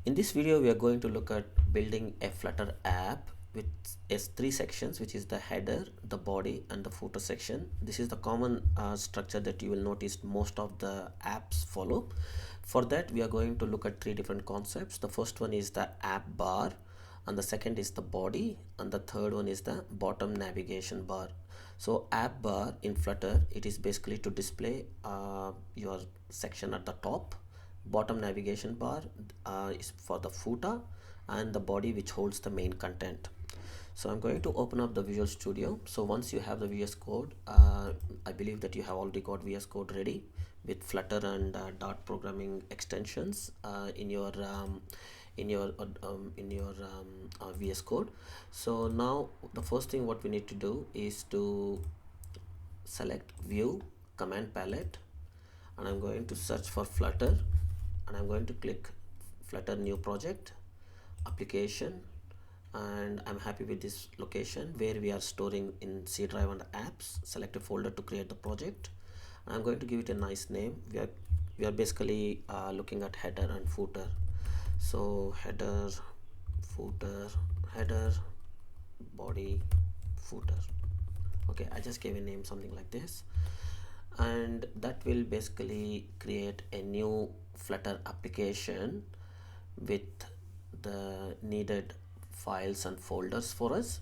In this video, we are going to look at building a Flutter app with three sections, which is the header, the body, and the footer section. This is the common structure that you will notice most of the apps follow. For that, we are going to look at three different concepts. The first one is the app bar, and the second is the body, and the third one is the bottom navigation bar. So app bar in Flutter, it is basically to display your section at the top. Bottom navigation bar is for the footer, and the body which holds the main content. So I'm going to open up the Visual Studio. So once you have the VS Code, I believe that you have already got VS Code ready with Flutter and Dart programming extensions in your VS Code. So now the first thing what we need to do is to select View, Command Palette, and I'm going to search for Flutter, and I'm going to click Flutter New Project, Application, and I'm happy with this location where we are storing in C drive and apps. Select a folder to create the project. I'm going to give it a nice name. We are basically looking at header and footer. So header, footer, header, body, footer. Okay, I just gave a name something like this, and that will basically create a new Flutter application with the needed files and folders for us.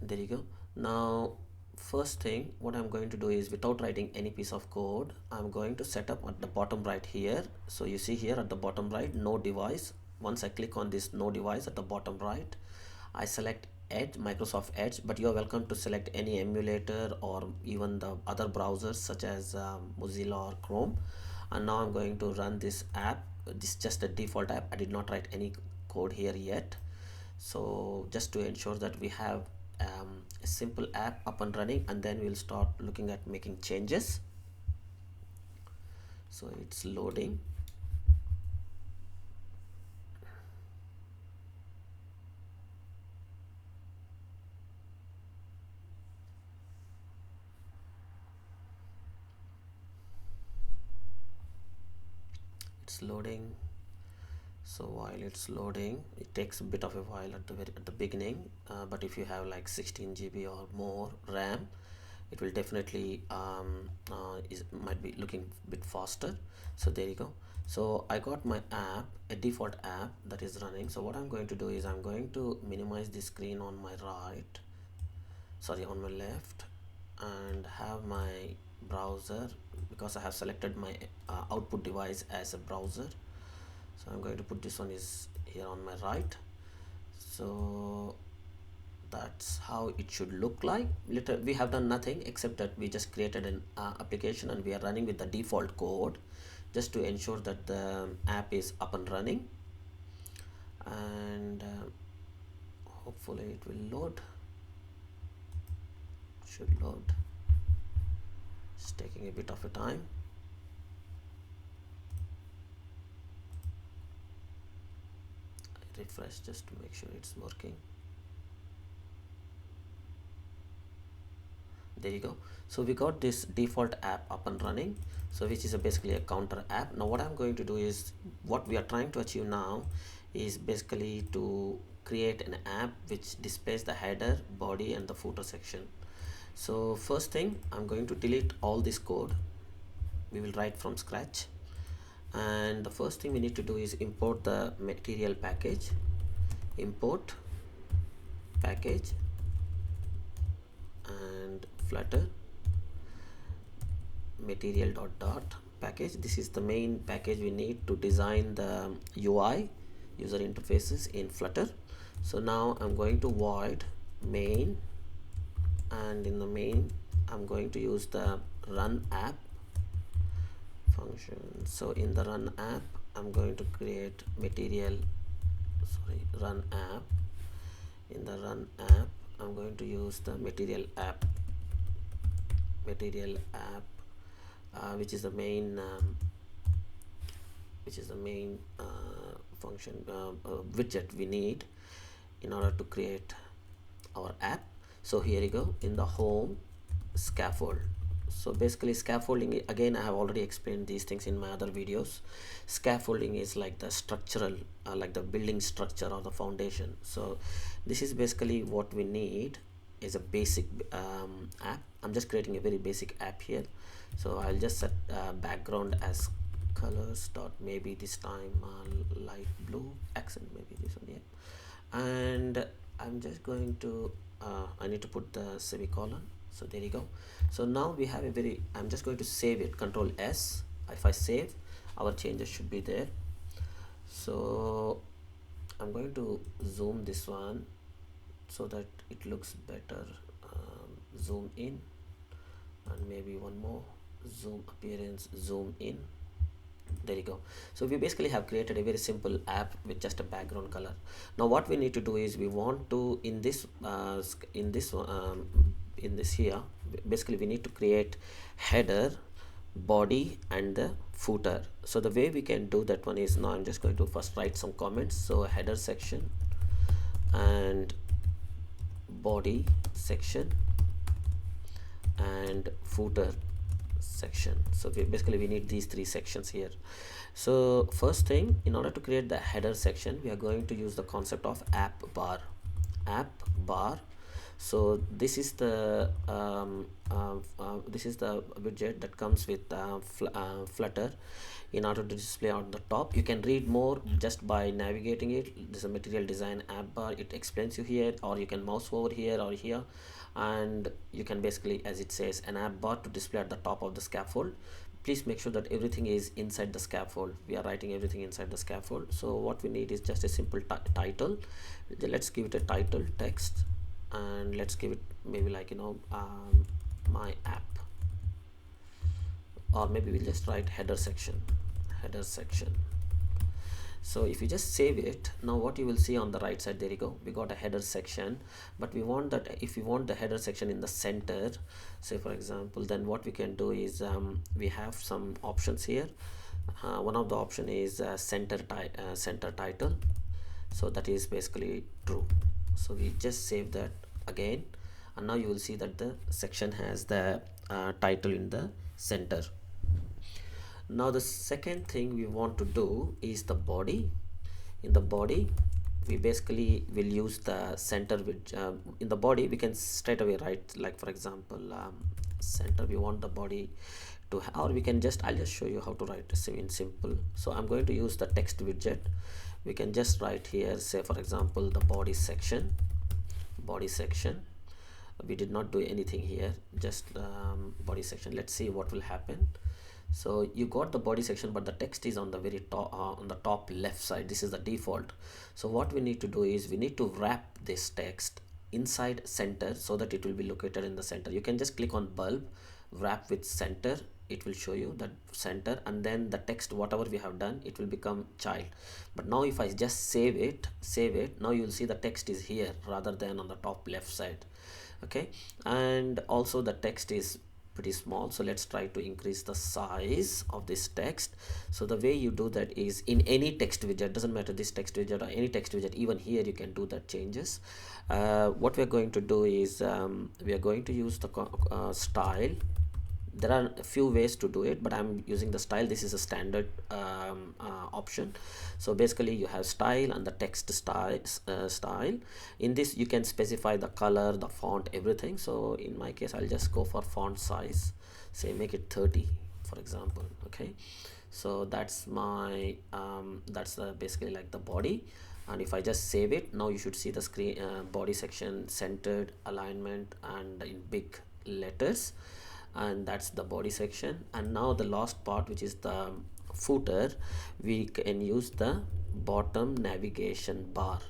There you go. Now first thing what I'm going to do is, without writing any piece of code, I'm going to set up at the bottom right here. So you see here at the bottom right, no device. Once I click on this no device at the bottom right, I select Edge, Microsoft Edge, but you are welcome to select any emulator or even the other browsers such as Mozilla or Chrome. And now I'm going to run this app. This is just a default app. I did not write any code here yet. So just to ensure that we have a simple app up and running, and then we'll start looking at making changes. So it's loading. It's loading. So while it's loading, it takes a bit of a while at the beginning, but if you have like 16 GB or more RAM, it will definitely might be looking a bit faster. So there you go. So I got my app, a default app that is running. So what I'm going to do is, I'm going to minimize the screen on my right, sorry, on my left, and have my browser, because I have selected my output device as a browser. So I'm going to put this one is here on my right. So that's how it should look like. We have done nothing except that we just created an application, and we are running with the default code just to ensure that the app is up and running, and hopefully it will load. Should load. It's taking a bit of a time. Refresh just to make sure it's working. There you go. So we got this default app up and running, so which is basically a counter app. Now what I'm going to do is, what we are trying to achieve now is basically to create an app which displays the header, body, and the footer section. So first thing, I'm going to delete all this code. We will write from scratch, and the first thing we need to do is import the material package. Import package and Flutter material.dart package. This is the main package we need to design the UI, user interfaces, in Flutter. So now I'm going to void main, and in the main I'm going to use the run app function. So in the run app, I'm going to create run app. In the run app, I'm going to use the material app which is the main function widget we need in order to create our app. So here you go, in the home, scaffold. So basically scaffolding, again I have already explained these things in my other videos. Scaffolding is like the structural, like the building structure or the foundation. So this is basically what we need is a basic app. I'm just creating a very basic app here. So I'll just set background as colors dot, maybe this time light blue accent, maybe this one, yeah. And I'm just going to I need to put the semicolon. So there you go. So now we have a very, I'm just going to save it, Control S. If I save, our changes should be there. So I'm going to zoom this one so that it looks better. Zoom in, and maybe one more, zoom appearance, zoom in. There you go. So we basically have created a very simple app with just a background color. Now what we need to do is we want to, in this here, basically we need to create header, body and the footer. So the way we can do that one is, now I'm just going to first write some comments. So header section and body section and footer section. So basically we need these three sections here. So first thing, in order to create the header section, we are going to use the concept of AppBar. AppBar. So this is the widget that comes with Flutter. In order to display on the top, you can read more just by navigating it. This is a material design app bar. It explains you here, or you can mouse over here or here, and you can basically, as it says, an app bar to display at the top of the scaffold. Please make sure that everything is inside the scaffold. We are writing everything inside the scaffold. So what we need is just a simple title. Let's give it a title text, and let's give it maybe like, you know, my app, or maybe we'll just write header section. So if you just save it, now what you will see on the right side, there you go, we got a header section. But we want that, if we want the header section in the center, say for example, then what we can do is we have some options here. One of the option is center title. So that is basically true. So we just save that again, and now you will see that the section has the title in the center. Now the second thing we want to do is the body. In the body, we basically will use the center, which in the body we can straight away write, like for example, center. We want the body to or we can just, I'll just show you how to write in simple. So I'm going to use the text widget. We can just write here, say for example, the body section. We did not do anything here, just body section. Let's see what will happen. So you got the body section, but the text is on the very top, on the top left side. This is the default. So what we need to do is we need to wrap this text inside center so that it will be located in the center. You can just click on bulb, wrap with center. It will show you that center, and then the text, whatever we have done, it will become child. But now if I just save it, now you will see the text is here rather than on the top left side. Okay, and also the text is pretty small, so let's try to increase the size of this text. So the way you do that is in any text widget, doesn't matter this text widget or any text widget, even here you can do that changes. What we're going to do is we are going to use the style. There are a few ways to do it, but I'm using the style. This is a standard option. So basically you have style and the text style. In this you can specify the color, the font, everything. So in my case, I'll just go for font size, say make it 30 for example. Okay, so that's my that's basically like the body. And if I just save it, now you should see the screen, body section centered, alignment, and in big letters. And that's the body section. And now the last part, which is the footer, we can use the bottom navigation bar.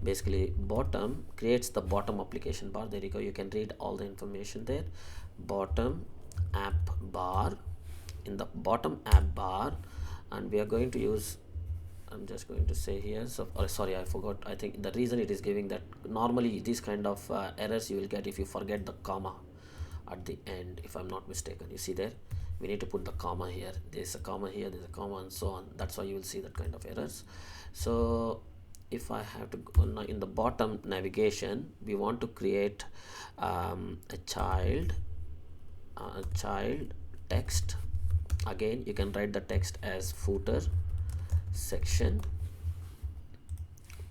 Basically bottom creates the bottom application bar. There you go, you can read all the information there. Bottom app bar. In the bottom app bar, and we are going to use, I'm just going to say here, so sorry, I forgot. I think the reason it is giving that, normally these kind of errors you will get if you forget the comma at the end, if I'm not mistaken. You see there, we need to put the comma here, there's a comma here, there's a comma, and so on. That's why you will see that kind of errors. So if I have to go now in the bottom navigation, we want to create a child child text. Again, you can write the text as footer section.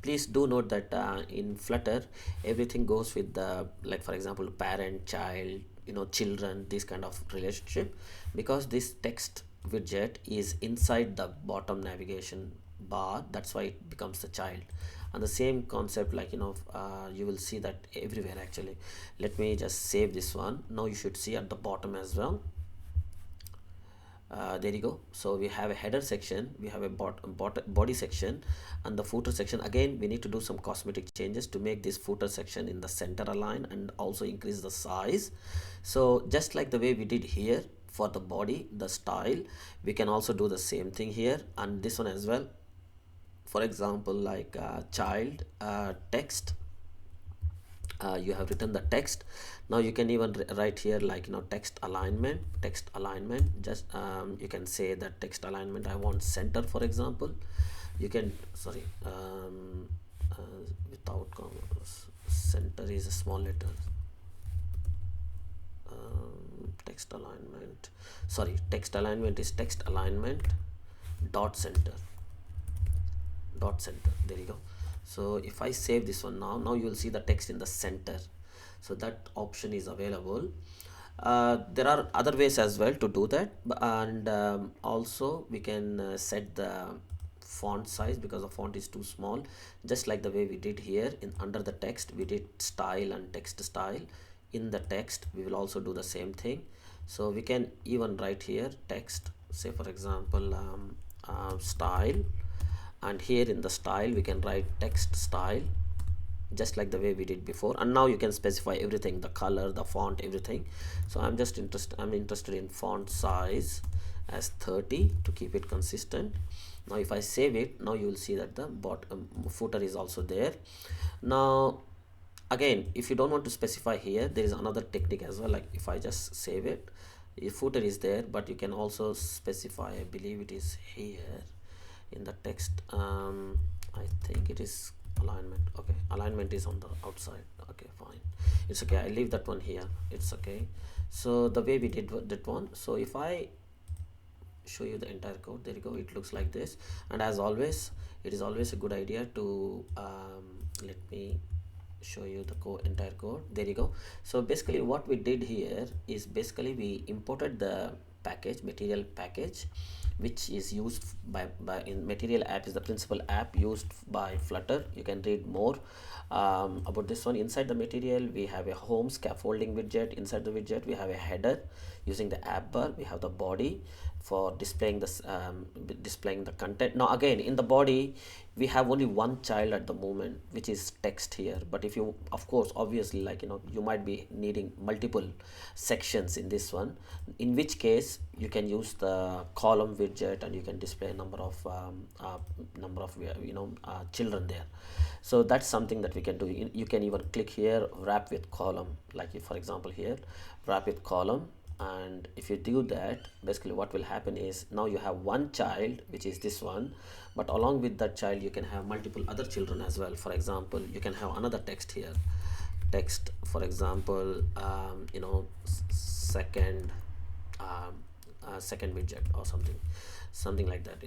Please do note that in Flutter everything goes with the, like for example, parent, child, children, this kind of relationship, because this text widget is inside the bottom navigation bar. That's why it becomes the child. And the same concept, like you will see that everywhere actually. Let me just save this one. Now you should see at the bottom as well. There you go. So we have a header section, we have a body section, and the footer section. Again, we need to do some cosmetic changes to make this footer section in the center align and also increase the size. So just like the way we did here for the body, the style, we can also do the same thing here, and this one as well. For example, like child text, you have written the text. Now you can even write here, like text alignment. Just you can say that text alignment I want center, for example. You can, sorry, without commas, center is a small letter. Text alignment, sorry, text alignment is text alignment dot center. There you go. So if I save this one, now you will see the text in the center. So that option is available. There are other ways as well to do that, and also we can set the font size, because the font is too small. Just like the way we did here in under the text, we did style and text style. In the text we will also do the same thing. So we can even write here text, say for example style, and here in the style we can write text style, just like the way we did before. And now you can specify everything, the color, the font, everything. So I'm interested in font size as 30 to keep it consistent. Now if I save it, now you will see that the bottom footer is also there. Now again, if you don't want to specify here, there is another technique as well. Like if I just save it, the footer is there, but you can also specify, I believe it is here in the text. I think it is alignment. Okay, alignment is on the outside. Okay, fine, it's okay, I leave that one here, it's okay. So the way we did that one, so if I show you the entire code, there you go, it looks like this. And as always, it is always a good idea to let me show you the entire code. There you go. So basically what we did here is, basically we imported the package, material package, which is used by in material app is the principal app used by Flutter. You can read more about this one. Inside the material we have a home scaffolding widget. Inside the widget we have a header using the AppBar. We have the body for displaying this displaying the content. Now again, in the body we have only one child at the moment, which is text here. But if you, of course, obviously, like you might be needing multiple sections in this one, in which case you can use the column widget and you can display a number of children there. So that's something that we can do. You can even click here, wrap with column, like if, for example, here wrap with column. And if you do that, basically what will happen is, now you have one child, which is this one, but along with that child you can have multiple other children as well. For example, you can have another text here, text, for example, second second widget or something like that,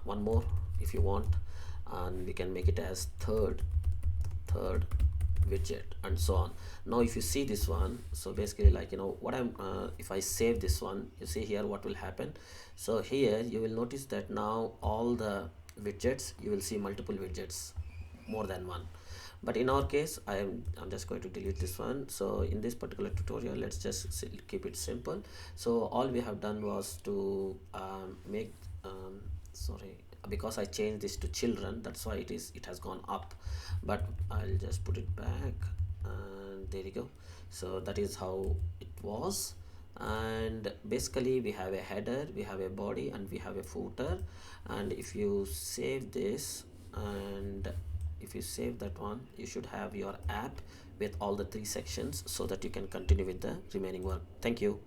one more if you want, and we can make it as third widget, and so on. Now if you see this one, so basically, like what I'm if I save this one, you see here what will happen. So here you will notice that now all the widgets, you will see multiple widgets, more than one. But in our case, I'm just going to delete this one. So in this particular tutorial, let's just keep it simple. So all we have done was to make sorry, because I changed this to children, that's why it has gone up, but I'll just put it back, and there you go. So that is how it was. And basically we have a header, we have a body, and we have a footer. And if you save this, and if you save that one, you should have your app with all the 3 sections, so that you can continue with the remaining work. Thank you.